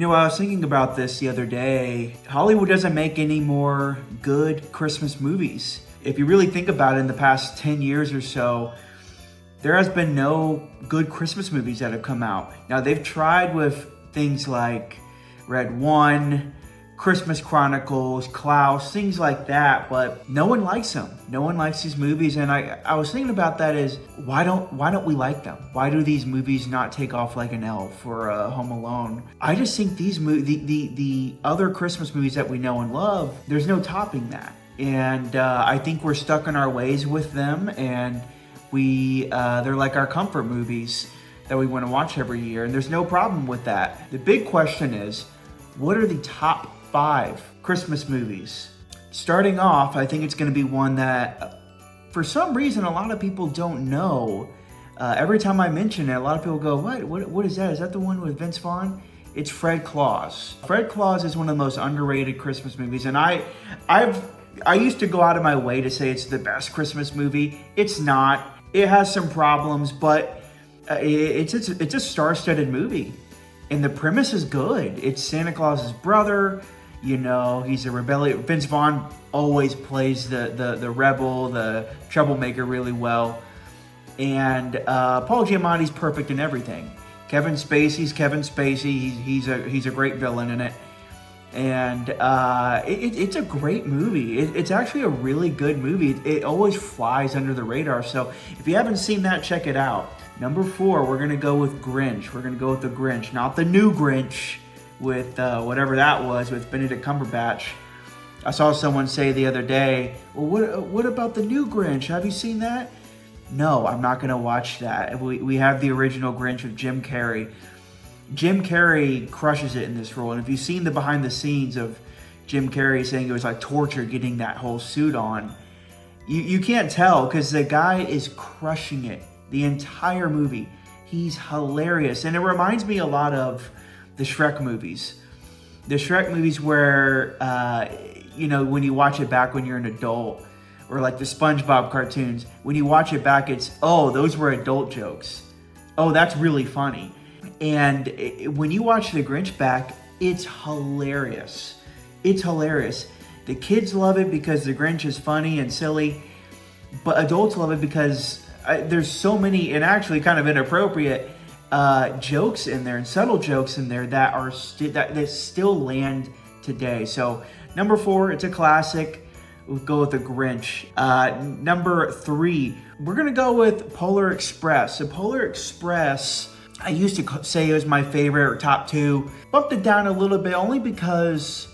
I was thinking about this the other day. Hollywood doesn't make any more good Christmas movies. If you really think about it, in the past 10 years or so, there has been no good Christmas movies that have come out. Now, they've tried with things like Red One, Christmas Chronicles, Klaus, things like that, but no one likes them. No one likes these movies, and I was thinking about that is why don't we like them? Why do these movies not take off like an Elf or Home Alone? I just think the other Christmas movies that we know and love, there's no topping that, and I think we're stuck in our ways with them, and they're like our comfort movies that we want to watch every year, and there's no problem with that. The big question is, what are the top 5 Christmas movies? Starting off, I think it's going to be one that, for some reason, a lot of people don't know. Every time I mention it, a lot of people go, What is that? Is that the one with Vince Vaughn? It's Fred Claus. Fred Claus is one of the most underrated Christmas movies, and I used to go out of my way to say it's the best Christmas movie. It's not. It has some problems, but it's a star-studded movie. And the premise is good. It's Santa Claus's brother. He's a rebellion. Vince Vaughn always plays the rebel, the troublemaker really well. And Paul Giamatti's perfect in everything. Kevin Spacey's Kevin Spacey. He's a great villain in it. And it's a great movie. It's actually a really good movie. It always flies under the radar. So if you haven't seen that, check it out. Number 4, we're going to go with Grinch. We're going to go with the Grinch, not the new Grinch with whatever that was with Benedict Cumberbatch. I saw someone say the other day, well, what about the new Grinch? Have you seen that? No, I'm not going to watch that. We have the original Grinch with Jim Carrey. Jim Carrey crushes it in this role. And if you've seen the behind the scenes of Jim Carrey saying it was like torture getting that whole suit on, you can't tell because the guy is crushing it. The entire movie. He's hilarious. And it reminds me a lot of the Shrek movies. The Shrek movies where, when you watch it back when you're an adult, or like the SpongeBob cartoons, when you watch it back, it's, oh, those were adult jokes. Oh, that's really funny. And when you watch The Grinch back, it's hilarious. It's hilarious. The kids love it because The Grinch is funny and silly, but adults love it because there's so many, and actually kind of inappropriate jokes in there and subtle jokes in there that are that still land today. So number 4, it's a classic. We'll go with the Grinch. Number 3, we're gonna go with Polar Express. So Polar Express, I used to say it was my favorite or top 2. Bumped it down a little bit only because,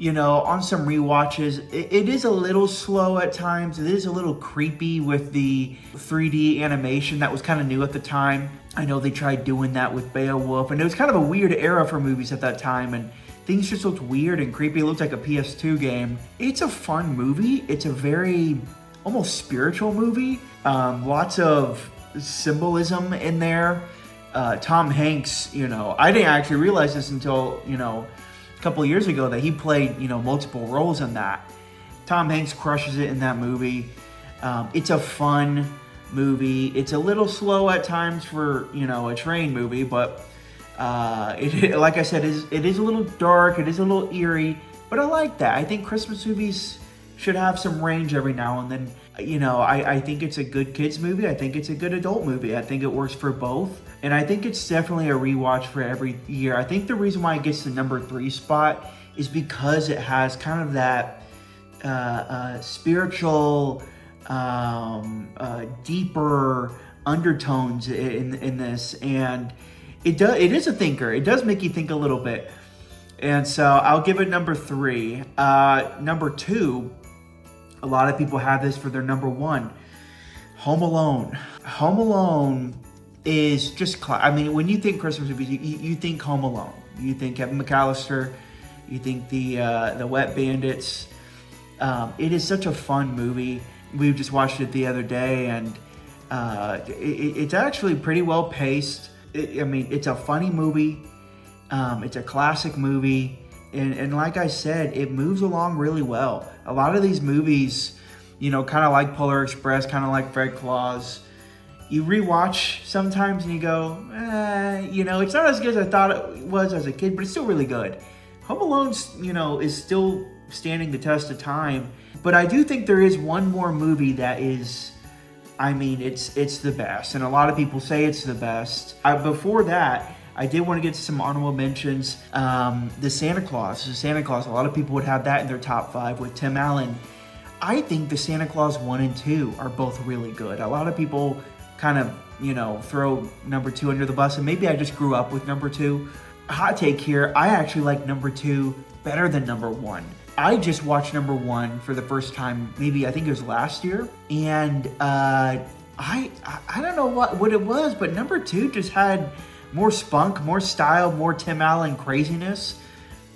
on some rewatches, it is a little slow at times. It is a little creepy with the 3D animation that was kind of new at the time. I know they tried doing that with Beowulf, and it was kind of a weird era for movies at that time, and things just looked weird and creepy. It looked like a PS2 game. It's a fun movie. It's a very almost spiritual movie. Lots of symbolism in there. Tom Hanks, I didn't actually realize this until, a couple of years ago that he played, multiple roles in that. Tom Hanks crushes it in that movie. It's a fun movie. It's a little slow at times for, a train movie, but like I said, it is a little dark. It is a little eerie, but I like that. I think Christmas movies should have some range every now and then. I think it's a good kids movie. I think it's a good adult movie. I think it works for both. And I think it's definitely a rewatch for every year. I think the reason why it gets the number 3 spot is because it has kind of that spiritual, deeper undertones in this. And it is a thinker. It does make you think a little bit. And so I'll give it number 3. Number 2, a lot of people have this for their number 1. Home Alone. Home Alone is just, when you think Christmas movies, you think Home Alone. You think Kevin McAllister. You think the Wet Bandits. It is such a fun movie. We just watched it the other day, and it's actually pretty well paced. It's a funny movie. It's a classic movie. And like I said, it moves along really well. A lot of these movies, kind of like Polar Express, kind of like Fred Claus, you rewatch sometimes and you go, it's not as good as I thought it was as a kid, but it's still really good. Home Alone's, is still standing the test of time. But I do think there is one more movie that is, it's the best. And a lot of people say it's the best. Before that, I did want to get to some honorable mentions. The Santa Claus. A lot of people would have that in their top 5 with Tim Allen. I think the Santa Claus 1 and 2 are both really good. A lot of people kind of, throw number 2 under the bus, and maybe I just grew up with number 2. Hot take here, I actually like number 2 better than number 1. I just watched number 1 for the first time, maybe I think it was last year, and I don't know what it was, but number 2 just had more spunk, more style, more Tim Allen craziness.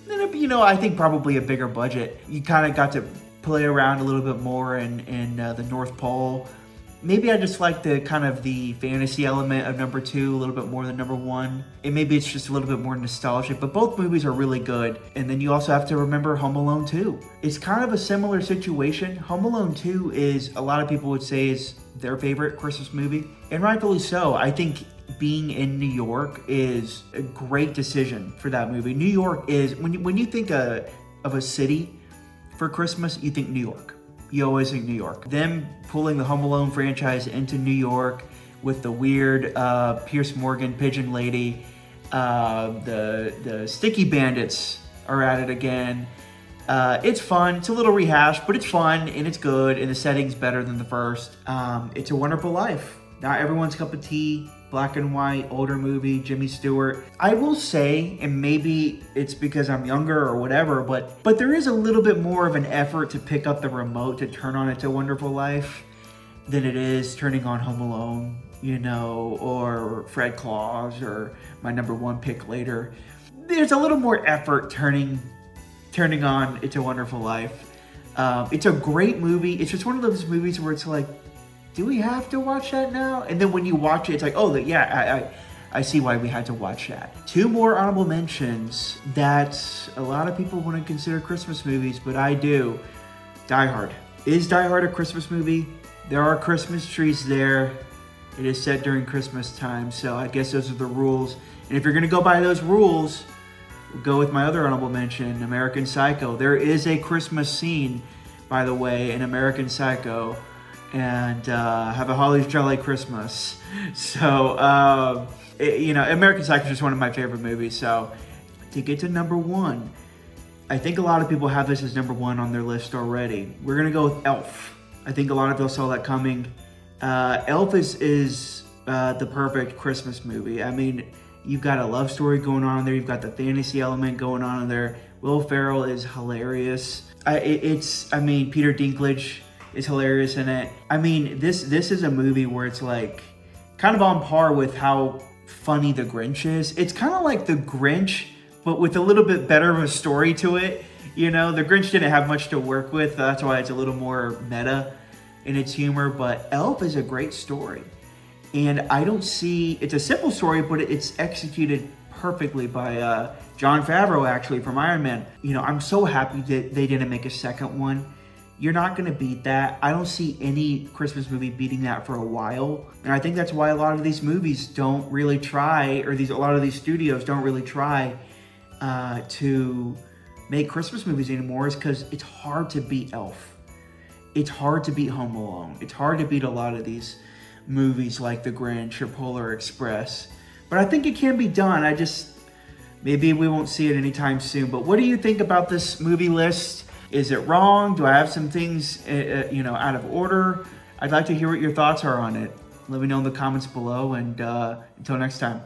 And, I think probably a bigger budget. You kind of got to play around a little bit more in the North Pole. Maybe I just like the kind of the fantasy element of number 2 a little bit more than number 1. And maybe it's just a little bit more nostalgic, but both movies are really good. And then you also have to remember Home Alone 2. It's kind of a similar situation. Home Alone 2 is, a lot of people would say, is their favorite Christmas movie. And rightfully so. I think being in New York is a great decision for that movie. New York is, when you think of a city for Christmas, you think New York. You always think New York. Them pulling the Home Alone franchise into New York with the weird Pierce Morgan pigeon lady, the Sticky Bandits are at it again. It's fun. It's a little rehashed, but it's fun and it's good, and the setting's better than the first. It's a Wonderful Life. Not everyone's cup of tea. Black and white, older movie, Jimmy Stewart. I will say, and maybe it's because I'm younger or whatever, but there is a little bit more of an effort to pick up the remote to turn on It's a Wonderful Life than it is turning on Home Alone, or Fred Claus, or my number 1 pick later. There's a little more effort turning on It's a Wonderful Life. It's a great movie. It's just one of those movies where it's like, do we have to watch that now? And then when you watch it, it's like, oh, yeah, I see why we had to watch that. 2 more honorable mentions that a lot of people wouldn't consider Christmas movies, but I do. Die Hard. Is Die Hard a Christmas movie? There are Christmas trees there. It is set during Christmas time, so I guess those are the rules. And if you're gonna go by those rules, we'll go with my other honorable mention, American Psycho. There is a Christmas scene, by the way, in American Psycho. And have a holly jolly Christmas. So, American Psycho is just one of my favorite movies. So, to get to number 1, I think a lot of people have this as number 1 on their list already. We're going to go with Elf. I think a lot of people saw that coming. Elf is the perfect Christmas movie. You've got a love story going on there. You've got the fantasy element going on in there. Will Ferrell is hilarious. Peter Dinklage is hilarious in it. This is a movie where it's like kind of on par with how funny The Grinch is. It's kind of like The Grinch, but with a little bit better of a story to it. The Grinch didn't have much to work with. That's why it's a little more meta in its humor. But Elf is a great story. And it's a simple story, but it's executed perfectly by Jon Favreau, actually, from Iron Man. I'm so happy that they didn't make a second one. You're not going to beat that. I don't see any Christmas movie beating that for a while. And I think that's why a lot of these movies don't really try, or a lot of these studios don't really try to make Christmas movies anymore, is because it's hard to beat Elf. It's hard to beat Home Alone. It's hard to beat a lot of these movies like The Grinch or Polar Express. But I think it can be done. Maybe we won't see it anytime soon. But what do you think about this movie list? Is it wrong? Do I have some things, out of order? I'd like to hear what your thoughts are on it. Let me know in the comments below, and until next time.